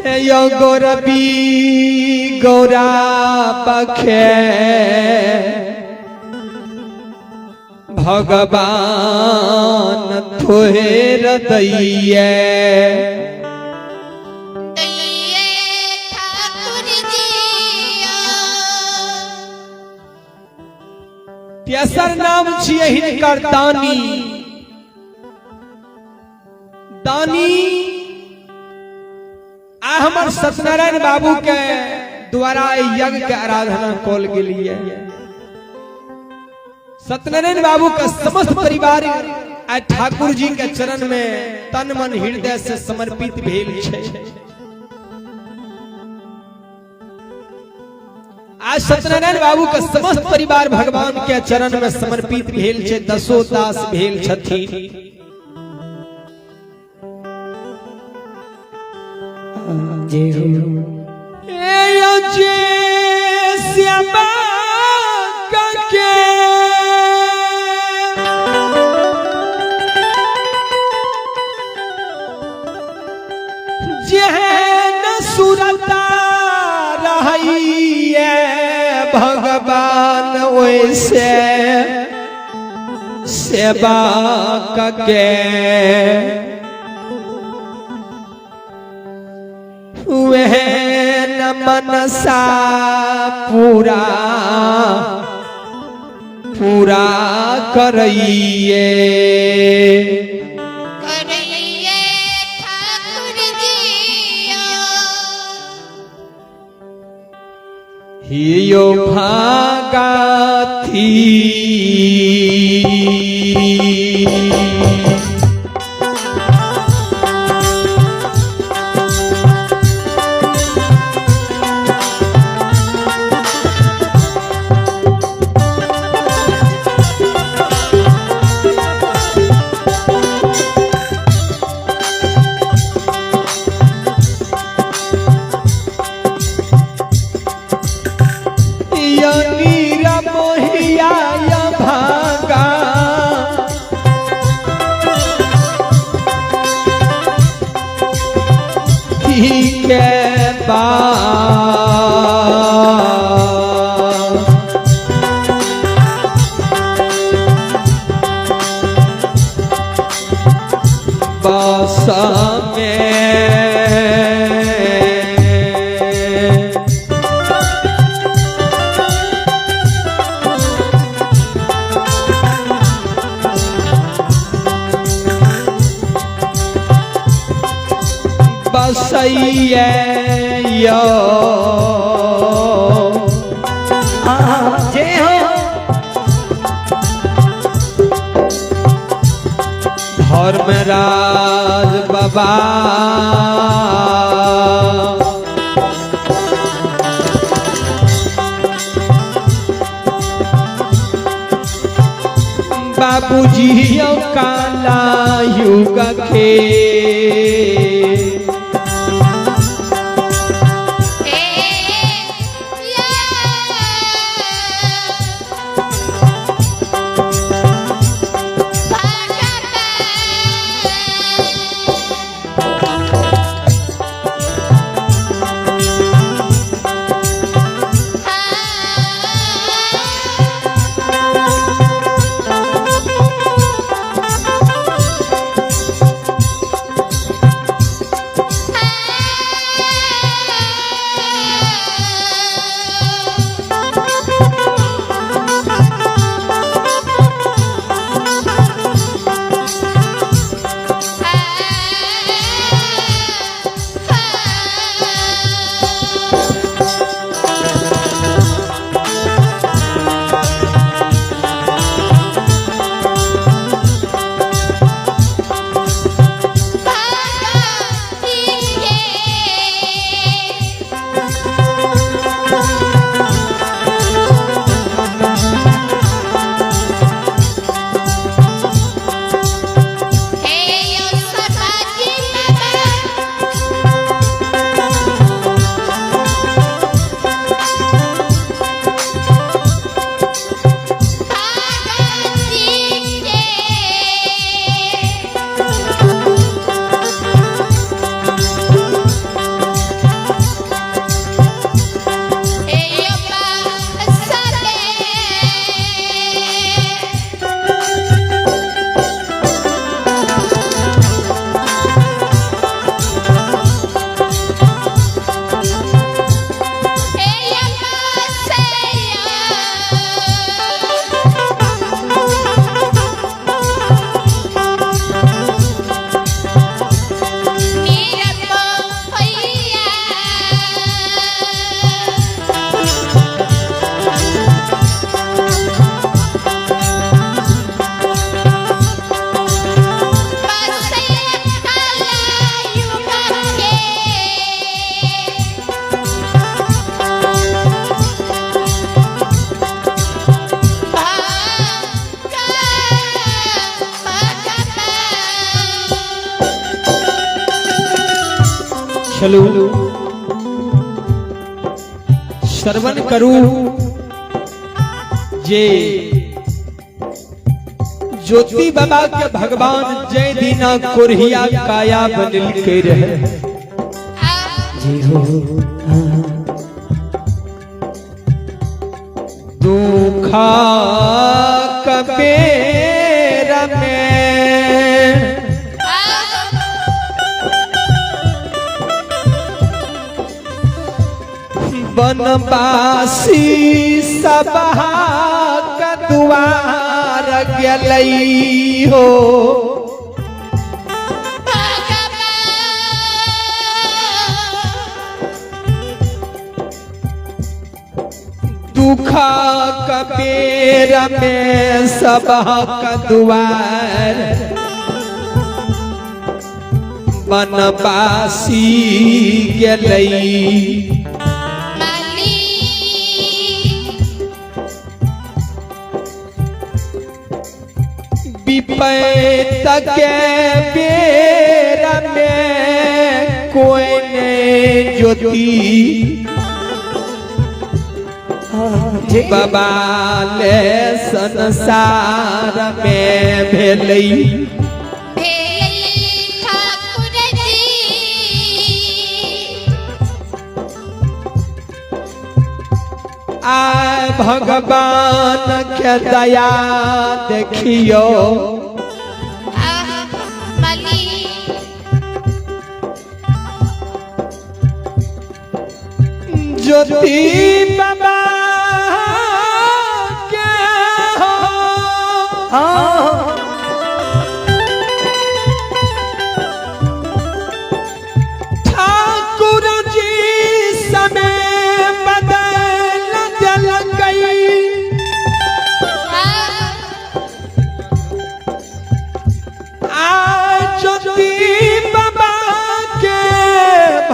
यो गौरबी गौरा पखे भगवान थोर दैये तेसर नाम छिए हिनकर दानी। दानी आ हमर सत्यनारायण बाबू के द्वारा यज्ञ के आराधना कल गेलिए। सत्यनारायण बाबू का समस्त परिवार आ ठाकुर जी के चरण में तन मन हृदय से समर्पित भेल छै। आज सत्यनारायण बाबू का समस्त परिवार भगवान के चरण में समर्पित भेल छै। 10 दास भेल छथिन। जय हो जय श्यामा के जेहन सुरता रहिए भगवान वैसे सेवा के वह न मनसा पूरा पूरा करइए ठाकुर जी हियो भागा थी के बासा बसैये यो जय हो धर्मराज बाबा बाबूजी काला युग के चलू श्रवण करू जे ज्योति बाबा के भगवान जय दीना कोरिया काया बदल के रहे जय हो दुखा कबीर में बनवासी सभा का द्वार गलई हो दुखा कबीर में सभा का द्वार बनवासी गलई विपैत के बेर में कोई ने ज्योति बाबा ले संसार में भेलई ठाकुर जी आय भगवान के दया देखियो ज्योति बाबा के ठाकुर जी समय बदल जल गई आज ज्योति बाबा के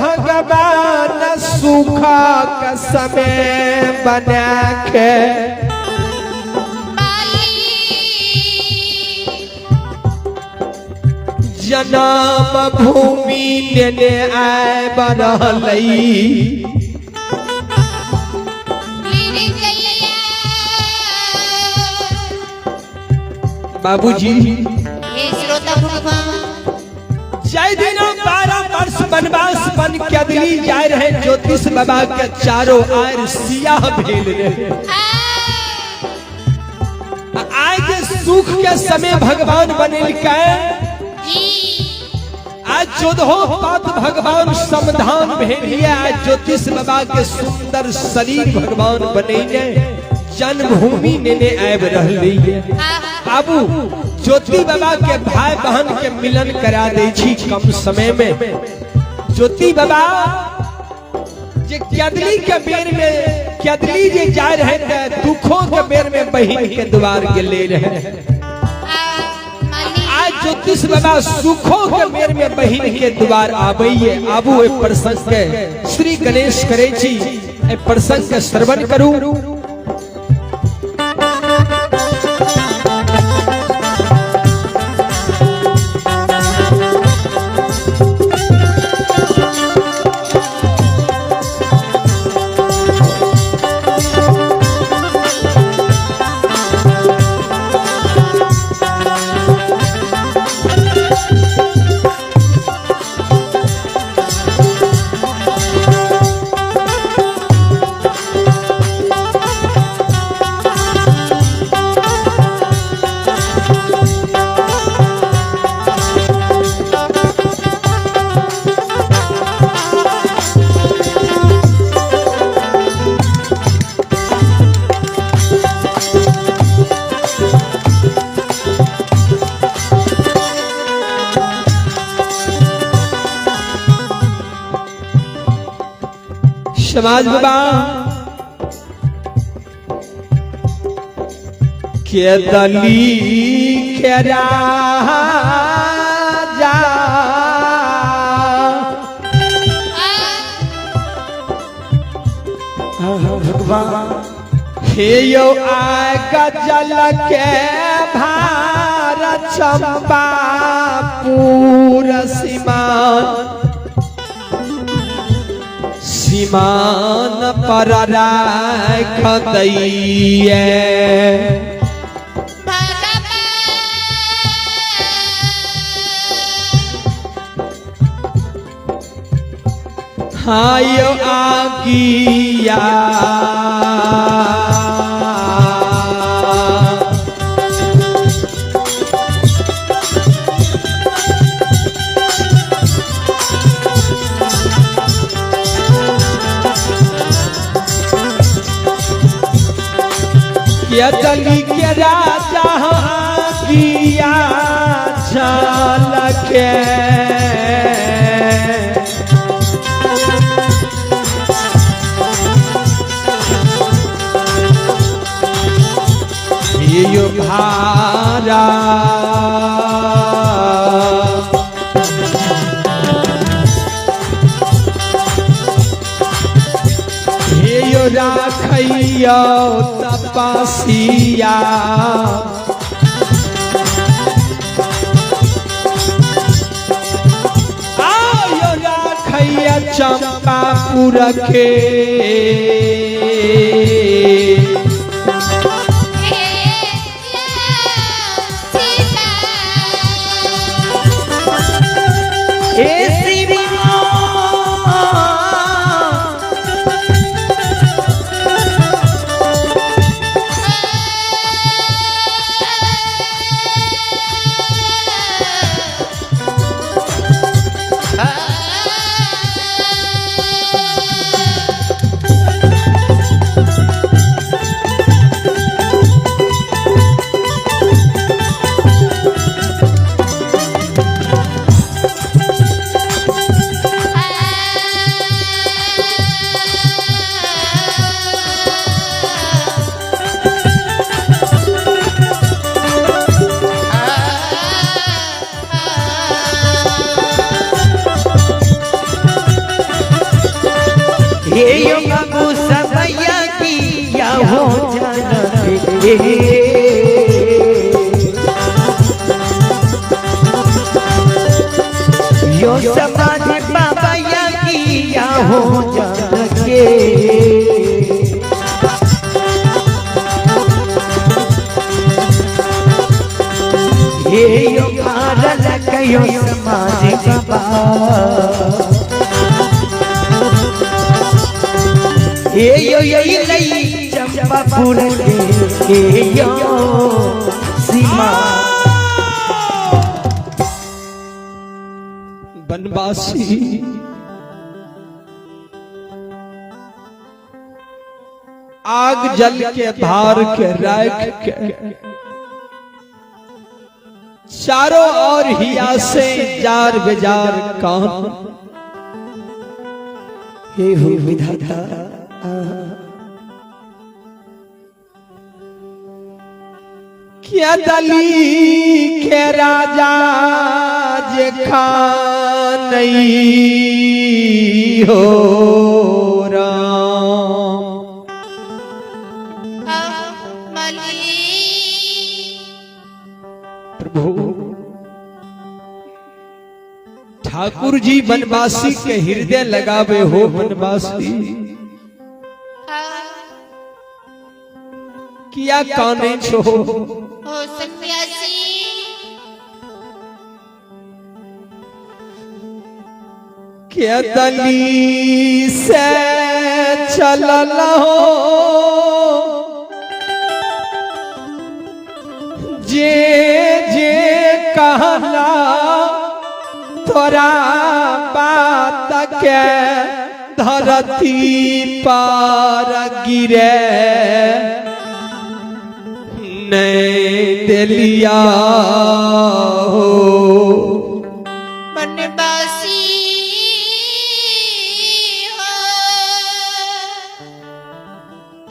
भगवान सुखा का समय बना के जन्म भूमि लेने आए बरहलई बाबूजी श्रोता भगवान जय दिनो 12 वर्ष वनवास बन के दिल्ली जाए रहे ज्योतिष बाबा के चारों आर सियाह भेल रहे आज सुख के समय भगवान बनेल के आज 14 पात भगवान समाधान भेलिए आज ज्योतिष बाबा के सुंदर शरीर भगवान बनेने जन्मभूमि लेने आब रही है आबू ज्योति बाबा के भाई बहन के मिलन करा दे छी कम समय में ज्योति बाबा जे क्यादली के बेर में क्यादली जे जा रहे थे दुखों के बेर में बहिन के द्वार के ले रहे आज ज्योतिष बाबा सुखों के बेर में बहिन के द्वार आबैये आबू ए प्रसंग के श्री गणेश करे छी ए प्रसंग के श्रवण करू समाज बाबा के दली के राजा भगवान हे यो आग जल के भार चंपा पूर सीमा सीमान पर राख दैये हायो आगिया क्या दली के राजा आगिया चल के यो भारा हे यो राखैयो तपसिया आयो राखैया चंपापुर के ये बाबू सबैया किया हो जाने यो समाज बाबैया किया हो जाने ये यो भारत कयो समाज बाबा यो लई चंपापुर के यो सीमा बनवासी आग जल के भार के राख के चारों ओर हिया से जार बेजार कान हे हो विधाता क्या दली के राजा जे खान नहीं हो राम प्रभु ठाकुर जी बनवासी के हृदय लगावे हो बनवासी किया काने छो ओ सन्यासी क्या दली से चलल हो जे जे कहला तोरा बात के धरती पर गिरे नहीं दिलिया हो बनवासी हो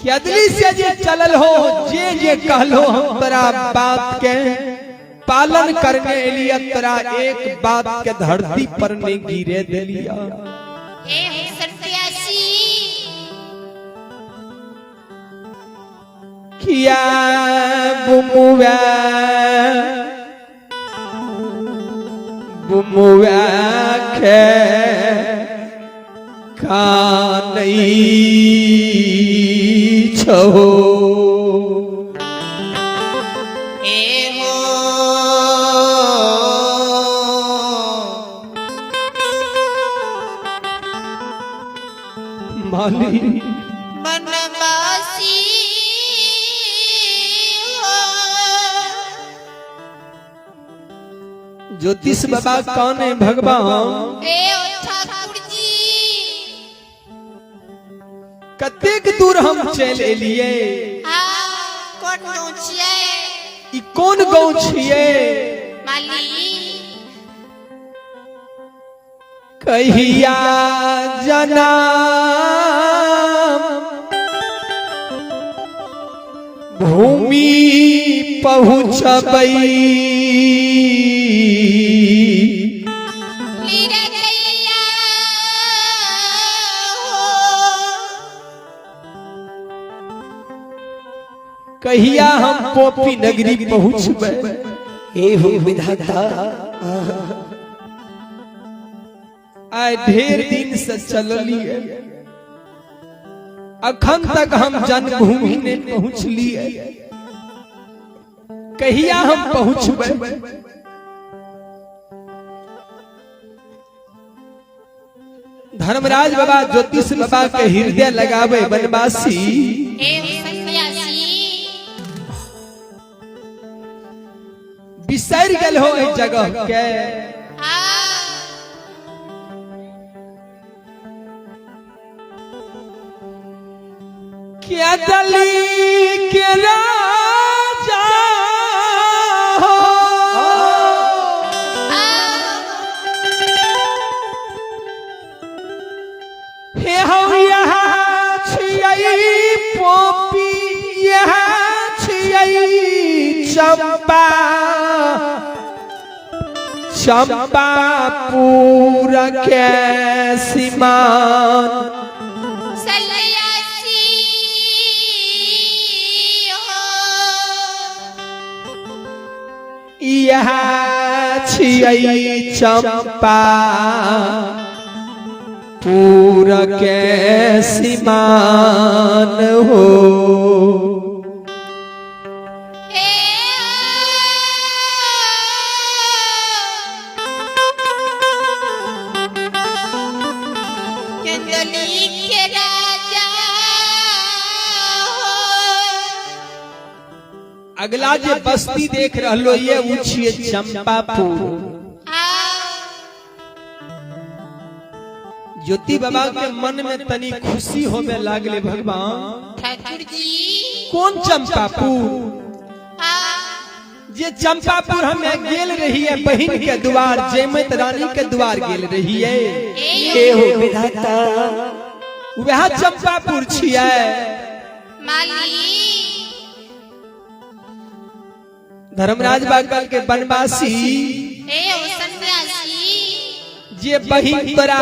क्या दिली से जे चलल हो जे कहलो हम तोरा बात के पालन करने लिए तोरा एक बात के धरती पर नहीं गिरे दिलिया ए सन्यासी किया बुमुआ बुमुआ के कानई छो ए हो माली बनवासी हो ज्योतिष बाबा कौन है भगवान ए ओ ठाकुर जी कतेक दूर हम चल एलिए कौन गाँव छियै ई कोन गाँव छिए माली कहिया जनाम भूमि पहुँचबै लीरा कैया हो कहिया हम पोपी नगरी पहुँचबै हे हो विधाता आय ढेर दिन से चललिए अखन तक हम जन्मभूमि ने पहुँचलिए कहिया हम पहुँचबै धर्मराज बाबा ज्योतिष बाबा के हृदय लगावे बनवासी ए सन्यासी बिसर गल हो इस जगह के क्या दली के राजा हो हे हम यहाँ छियै पोपी यहाँ छियै चंपा चंपापुर के सीमान सन्यासी हो यहाँ छियै चंपा पूर के सीमान हो चंदली के राजा हो अगला जे बस्ती देख रहलो ये ऊ छियै चंपापुर ज्योति बाबा के मन में तनी खुशी होवे लागले भगवान ठाकुर जी कौन चंपापुर जे चंपापुर हमें गेल रही है बहन के द्वार जयमत रानी के द्वार गेल रही है हे हो विधाता वह चंपापुर छियै माली धर्मराज बागल के बनवासी ए ओ सन्यासी जे बहिन तोरा